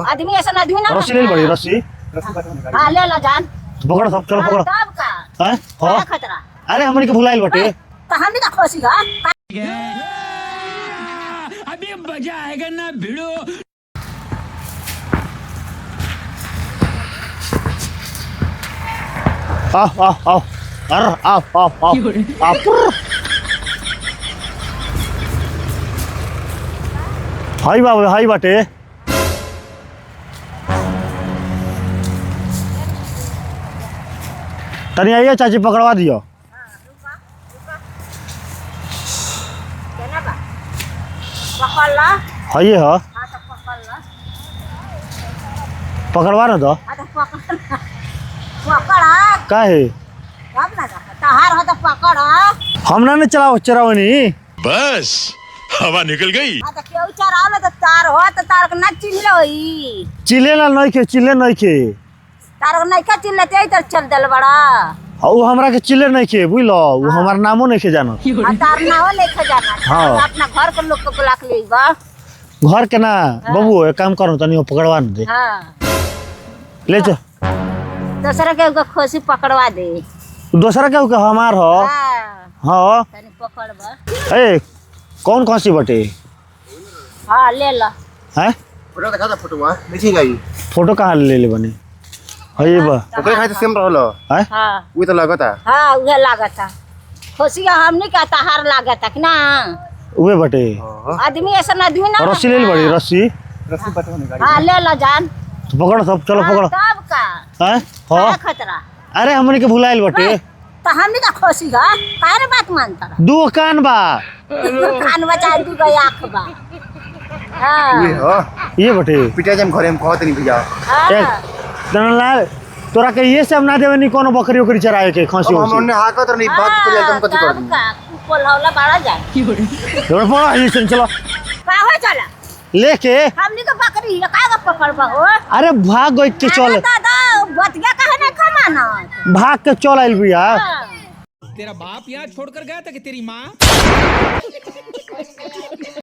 आदमी ऐसा आदमी ना रस्सी ले बड़ी रस्सी हां ले ला जान पकड़ सब चलो पकड़ तब का हैं क्या हां खतरा अरे हमन के भुलाइल बटे तो हम का खोसी का अभी मजा आएगा ना भिड़ो। आओ अरे आओ हाई बाबू हाई बाटे तनी आइए चाची पकड़वा दियो पकड़ ला हाई है हां तो पकड़ ला पकड़वा ना दो हां तो पकड़ पकड़ का है अब ना तहार हो तो पकड़ हम ना चलाओ चरावनी बस हवा निकल गई। हां तो केहू चरावला तो तार हो तो तार के ना चिल्ले होई चिल्ले ना नहीं के चिल्ले नहीं के तार के नहीं का चिल्लते तो चल दल बड़ा ऊ हमरा के चिल्ले नहीं के बुझलो ऊ हमार नामो नहीं के जानो तार ना हो लेके जाना हाँ। अपना घर के लोग को बुला के लेबा घर के ना बाबू एक काम करो तनी पकड़वा न दे हां ले चल दूसरा के खोसी पकड़वा दे दूसरा के हमार हो हां हाँ तनी पकड़बा ए कौन कौन सी बटे हां ले ला हैं फोटो देखा था फोटो वहाँ देखिएगा ये फोटो कहाँ ले बने हई बा ओकरे खातिर सेम रहलो हैं हां वो तो लगता हां उहे लागता खोसिया हमनी का तहार लागता कि ना उहे बटे आदमी ऐसा आदमी ना रस्सी ले बड़ी रस्सी रस्सी बटवा निकाल हां ले ला जान तो पकड़ सब चलो पकड़ तब का हैं क्या हां खतरा अरे हमन के भुलाइल बटे तो हमनी का खोसी का काहे बात मानता दू कान बा कान बचा दू गई आंख बा हां ये हो ये बटे पिटा जम घरे में कहत नहीं भैया हां लाल तोरा के ये सब ना देवे नी कोनो बकरी उकरी चराए के खसी अब होसी हमने हाकत नहीं बात तो एकदम कथि कर दी कुल हौला बाड़ा जाए तोरा पकड़ ये चलो का हो चला लेके हमनी का बकरी है का पकड़बा हो अरे भाग गई के चल दादा बतिया काहे ना खमाना भाग के चल आइल बिया तेरा बाप यहाँ छोड़कर गया था कि तेरी माँ।